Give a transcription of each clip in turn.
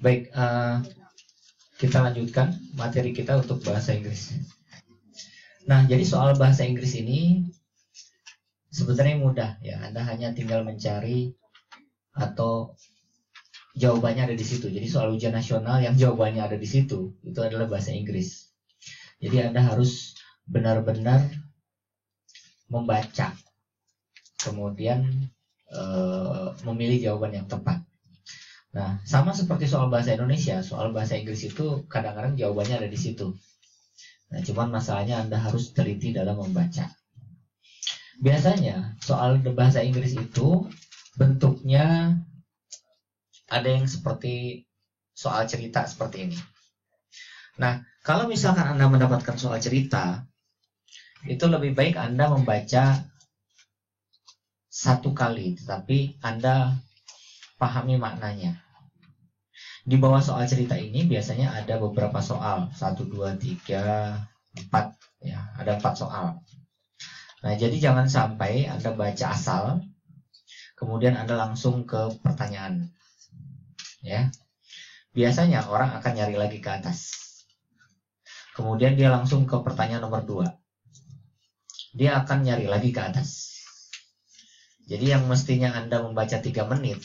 Baik, kita lanjutkan materi kita untuk bahasa Inggris. Nah, jadi soal bahasa Inggris ini sebenarnya mudah ya. Anda hanya tinggal mencari atau jawabannya ada di situ. Jadi soal ujian nasional yang jawabannya ada di situ, itu adalah bahasa Inggris. Jadi Anda harus benar-benar membaca, kemudian memilih jawaban yang tepat. Nah, sama seperti soal bahasa Indonesia, soal bahasa Inggris itu kadang-kadang jawabannya ada di situ. Nah, cuman masalahnya Anda harus teliti dalam membaca. Biasanya soal bahasa Inggris itu bentuknya ada yang seperti soal cerita seperti ini. Nah, kalau misalkan Anda mendapatkan soal cerita, itu lebih baik Anda membaca satu kali, tetapi Anda pahami maknanya. Di bawah soal cerita ini biasanya ada beberapa soal, 1, 2, 3, 4, ya, ada 4 soal. Nah, jadi jangan sampai Anda baca asal, kemudian Anda langsung ke pertanyaan. Ya, biasanya orang akan nyari lagi ke atas. Kemudian dia langsung ke pertanyaan nomor 2. Dia akan nyari lagi ke atas. Jadi yang mestinya Anda membaca 3 menit,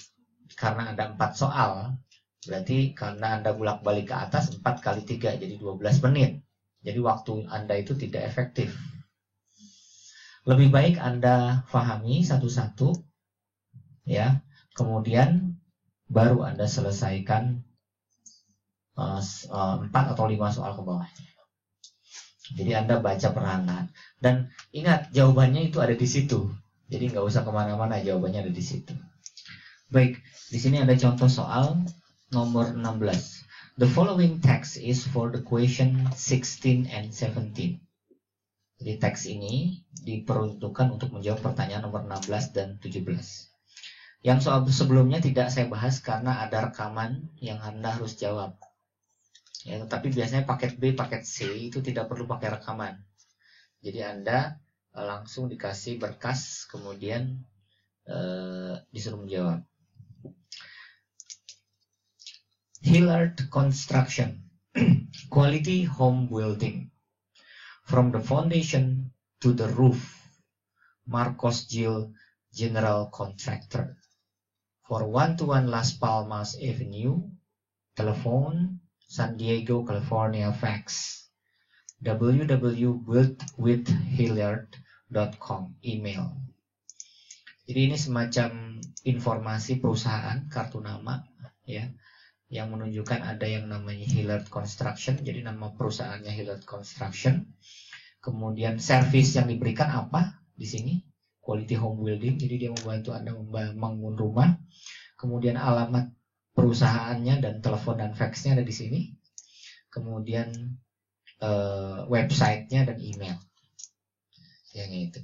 karena ada 4 soal, berarti karena Anda bolak-balik ke atas 4 kali 3 jadi 12 menit. Jadi waktu Anda itu tidak efektif. Lebih baik Anda pahami satu-satu, ya. Kemudian baru Anda selesaikan 4 atau 5 soal ke bawah. Jadi Anda baca perlahan. Dan ingat, jawabannya itu ada di situ. Jadi nggak usah kemana-mana, jawabannya ada di situ. Baik, di sini ada contoh soal nomor 16. The following text is for the question 16 and 17. Jadi teks ini diperuntukkan untuk menjawab pertanyaan nomor 16 dan 17. Yang soal sebelumnya tidak saya bahas karena ada rekaman yang Anda harus jawab. Ya, tetapi biasanya paket B, paket C itu tidak perlu pakai rekaman. Jadi Anda langsung dikasih berkas, kemudian disuruh menjawab. Hillard Construction, quality home building, from the foundation to the roof, Marcos Gil General Contractor, for 121 Las Palmas Avenue, telephone San Diego, California, fax www.buildwithhillard.com, email. Jadi ini semacam informasi perusahaan, kartu nama, ya, yang menunjukkan ada yang namanya Hillard Construction. Jadi nama perusahaannya Hillard Construction. Kemudian service yang diberikan apa di sini? Quality home building. Jadi dia membantu Anda membangun rumah. Kemudian alamat perusahaannya dan telepon dan faxnya ada di sini. Kemudian websitenya dan email. Yang itu.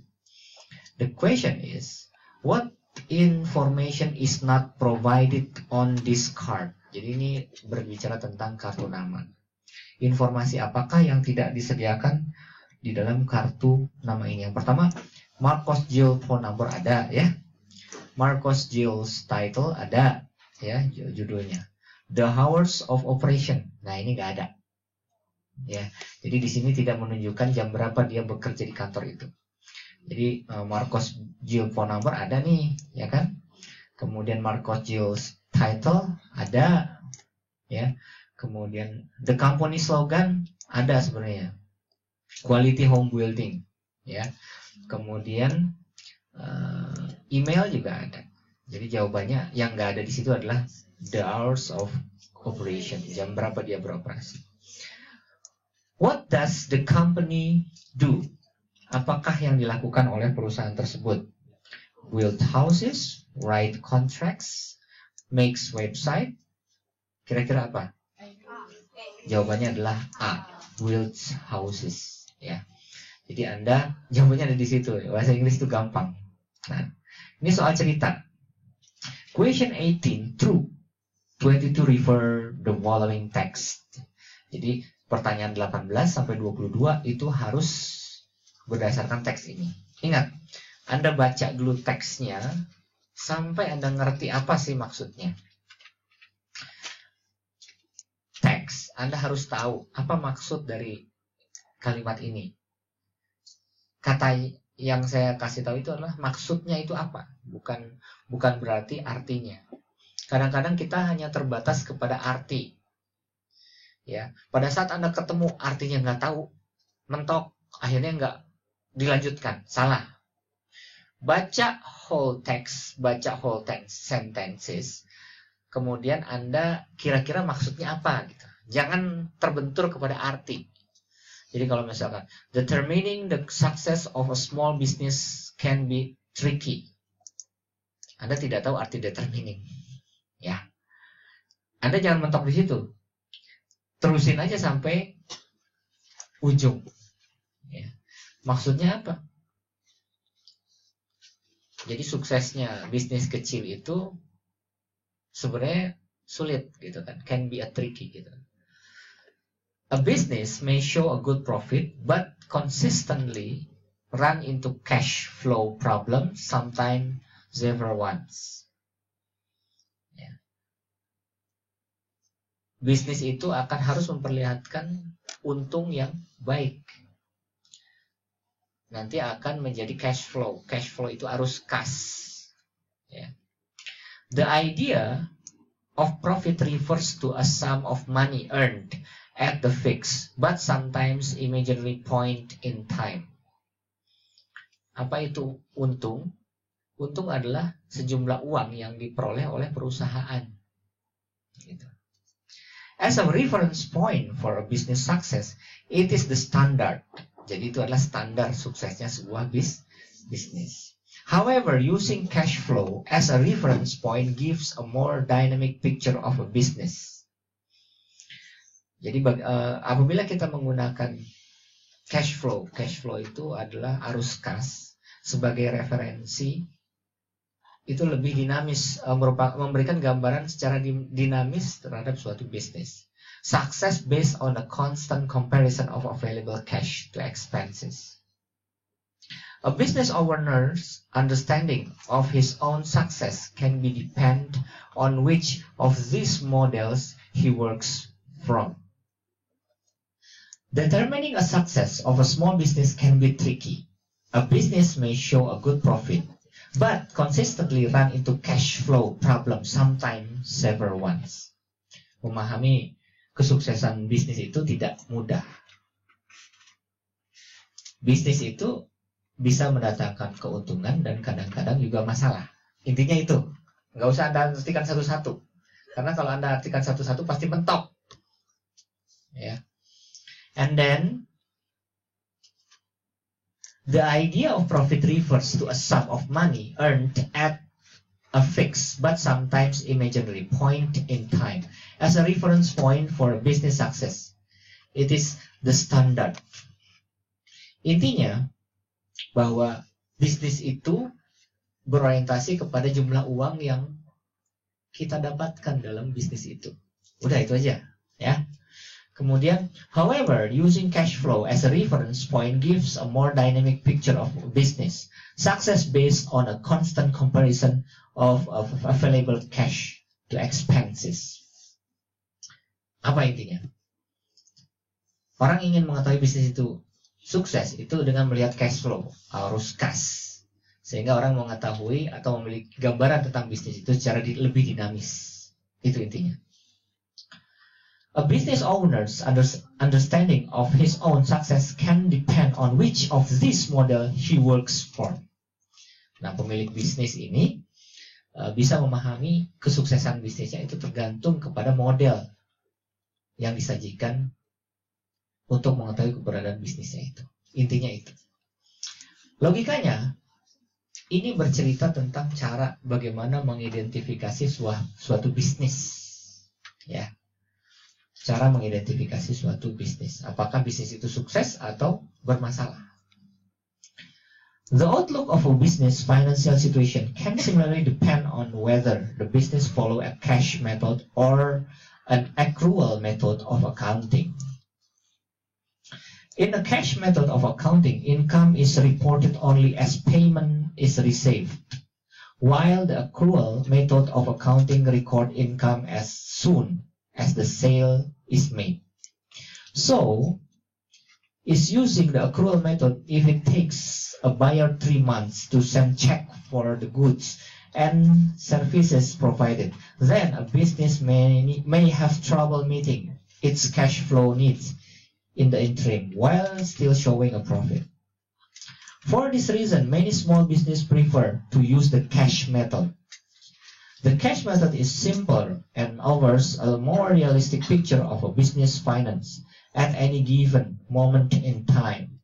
The question is, what information is not provided on this card? Jadi ini berbicara tentang kartu nama. Informasi apakah yang tidak disediakan di dalam kartu nama ini? Yang pertama, Marcos Gil phone number ada, ya. Marcos Gil's title ada, ya, judulnya. The hours of operation. Nah, ini nggak ada. Ya, jadi di sini tidak menunjukkan jam berapa dia bekerja di kantor itu. Jadi Marcos Gil phone number ada nih, ya kan? Kemudian Marcos Gil's title ada, ya. Kemudian the company slogan ada sebenarnya, quality home building, ya. Kemudian email juga ada. Jadi jawabannya yang nggak ada di situ adalah the hours of operation, jam berapa dia beroperasi. What does the company do? Apakah yang dilakukan oleh perusahaan tersebut? Build houses, write contracts, makes website. Kira-kira apa? Jawabannya adalah A, builds houses, ya. Jadi Anda jawabannya ada di situ. Bahasa Inggris itu gampang. Nah, ini soal cerita. Question 18, true. 22 refer the following text. Jadi pertanyaan 18 sampai 22 itu harus berdasarkan teks ini. Ingat, Anda baca dulu teksnya sampai Anda ngerti apa sih maksudnya. Anda harus tahu apa maksud dari kalimat ini. Kata yang saya kasih tahu itu adalah maksudnya itu apa, bukan berarti artinya. Kadang-kadang kita hanya terbatas kepada arti. Ya, pada saat Anda ketemu artinya nggak tahu, mentok, akhirnya nggak dilanjutkan, salah. Baca whole text sentences, kemudian Anda kira-kira maksudnya apa gitu. Jangan terbentur kepada arti. Jadi kalau misalkan determining the success of a small business can be tricky, Anda tidak tahu arti determining, ya. Anda jangan mentok di situ, terusin aja sampai ujung. Ya. Maksudnya apa? Jadi suksesnya bisnis kecil itu sebenarnya sulit gitu kan, can be a tricky gitu. A business may show a good profit, but consistently run into cash flow problems, sometimes several ones. Ya. Bisnis itu akan harus memperlihatkan untung yang baik. Nanti akan menjadi cash flow. Cash flow itu arus kas. Ya. The idea of profit refers to a sum of money earned at the fixed, but sometimes imaginary point in time. Apa itu untung? Untung adalah sejumlah uang yang diperoleh oleh perusahaan. Gitu. As a reference point for a business success, it is the standard. Jadi itu adalah standar suksesnya sebuah bisnis. However, using cash flow as a reference point gives a more dynamic picture of a business. Jadi apabila kita menggunakan cash flow itu adalah arus kas sebagai referensi, itu lebih dinamis, memberikan gambaran secara dinamis terhadap suatu bisnis. Success based on a constant comparison of available cash to expenses. A business owner's understanding of his own success can be depend on which of these models he works from. Determining a success of a small business can be tricky. A business may show a good profit, but consistently run into cash flow problems, sometimes several ones. Memahami kesuksesan bisnis itu tidak mudah. Bisnis itu bisa mendatangkan keuntungan dan kadang-kadang juga masalah. Intinya itu. Nggak usah Anda artikan satu-satu. Karena kalau Anda artikan satu-satu pasti mentok. Ya. And then, the idea of profit refers to a sum of money earned at a fixed but sometimes imaginary point in time. As a reference point for a business success, it is the standard. Intinya, bahwa bisnis itu berorientasi kepada jumlah uang yang kita dapatkan dalam bisnis itu. Udah itu aja, ya. Kemudian, however, using cash flow as a reference point gives a more dynamic picture of business. Success based on a constant comparison of available cash to expenses. Apa intinya? Orang ingin mengetahui bisnis itu sukses itu dengan melihat cash flow, arus kas. Sehingga orang mengetahui atau memiliki gambaran tentang bisnis itu secara lebih dinamis. Itu intinya. A business owner's understanding of his own success can depend on which of this model he works for. Nah, pemilik bisnis ini bisa memahami kesuksesan bisnisnya itu tergantung kepada model yang disajikan untuk mengetahui keberadaan bisnisnya itu. Intinya itu. Logikanya, ini bercerita tentang cara bagaimana mengidentifikasi suatu bisnis. Ya. Cara mengidentifikasi suatu bisnis. Apakah bisnis itu sukses atau bermasalah? The outlook of a business financial situation can similarly depend on whether the business follow a cash method or an accrual method of accounting. In the cash method of accounting, income is reported only as payment is received, while the accrual method of accounting record income as soon as the sale is made. So, is using the accrual method if it takes a buyer 3 months to send check for the goods and services provided. Then a business may have trouble meeting its cash flow needs in the interim while still showing a profit. For this reason, many small businesses prefer to use the cash method. The cash method is simpler and offers a more realistic picture of a business finance at any given moment in time.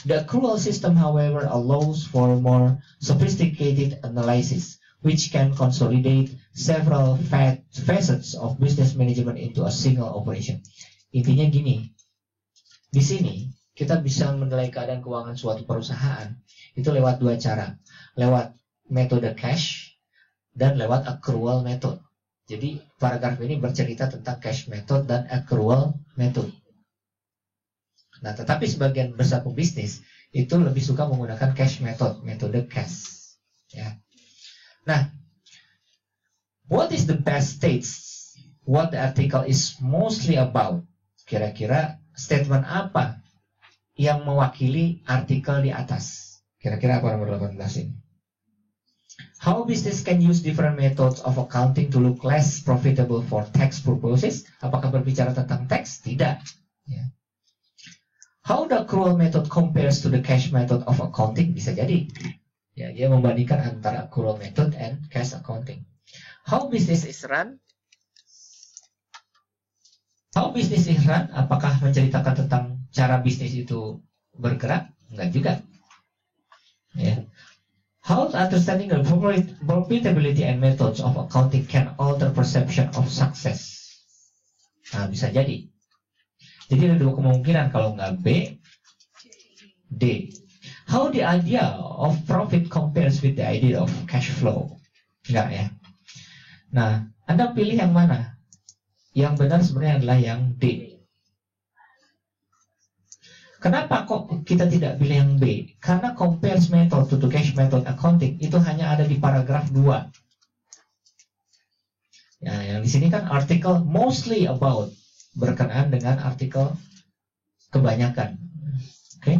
The accrual system, however, allows for more sophisticated analysis, which can consolidate several facets of business management into a single operation. Intinya gini, di sini kita bisa menilai keadaan keuangan suatu perusahaan itu lewat 2 cara, lewat metode cash dan lewat accrual method. Jadi paragraf ini bercerita tentang cash method dan accrual method. Nah, tetapi sebagian besar pebisnis itu lebih suka menggunakan cash method, metode cash. Ya. Nah, what is the best states? What the article is mostly about? Kira-kira statement apa yang mewakili artikel di atas? Kira-kira apa nomor 18 ini? How business can use different methods of accounting to look less profitable for tax purposes? Apakah berbicara tentang tax? Tidak. Ya. How the accrual method compares to the cash method of accounting? Bisa jadi. Ya, dia membandingkan antara accrual method and cash accounting. How business is run? How business is run? Apakah menceritakan tentang cara bisnis itu bergerak? Enggak juga. Ya. How understanding the profitability and methods of accounting can alter perception of success? Nah, bisa jadi. Jadi ada 2 kemungkinan, kalau nggak B, D. How the idea of profit compares with the idea of cash flow? Enggak ya. Nah, Anda pilih yang mana? Yang benar sebenarnya adalah yang D. Kenapa kok kita tidak pilih yang B? Karena compares method to the cash method accounting itu hanya ada di paragraf 2. Ya, yang di sini kan artikel mostly about berkenaan dengan artikel kebanyakan. Oke. Okay.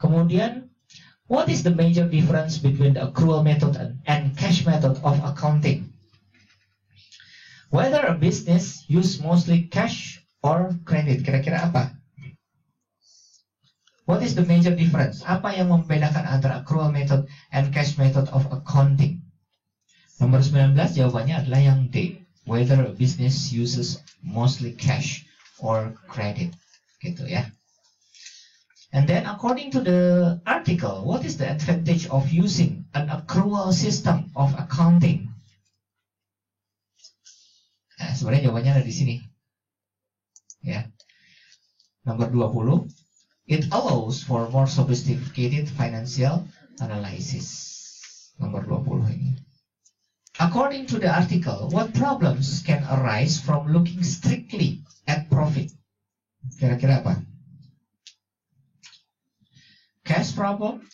Kemudian, what is the major difference between the accrual method and cash method of accounting? Whether a business use mostly cash or credit. Kira-kira apa? What is the major difference? Apa yang membedakan antara accrual method and cash method of accounting? Nomor 19 jawabannya adalah yang D. Whether a business uses mostly cash or credit. Gitu ya. And then according to the article, what is the advantage of using an accrual system of accounting? Nah, sebenarnya jawabannya ada di sini. Ya. Nomor 20. It allows for more sophisticated financial analysis. Nomor 20 ini. According to the article, what problems can arise from looking strictly at profit? Kira-kira apa? Cash problem,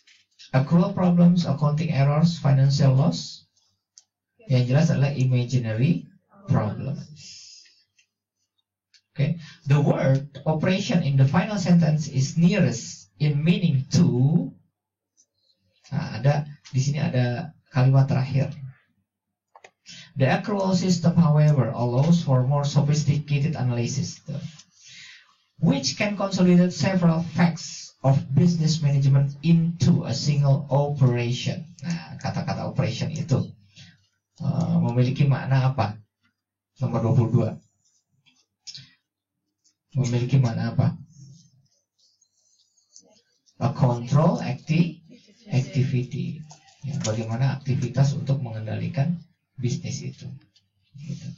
accrual problems, accounting errors, financial loss. Yang jelas adalah imaginary problems. Okay. The word operation in the final sentence is nearest in meaning to. Nah, ada di sini ada kalimat terakhir. The accrual system, however, allows for more sophisticated analysis, which can consolidate several facts of business management into a single operation. Nah, kata-kata operation itu memiliki makna apa? Nomor 22. Memiliki makna apa? A control activity. Ya, bagaimana aktivitas untuk mengendalikan bisnis itu. Gitu.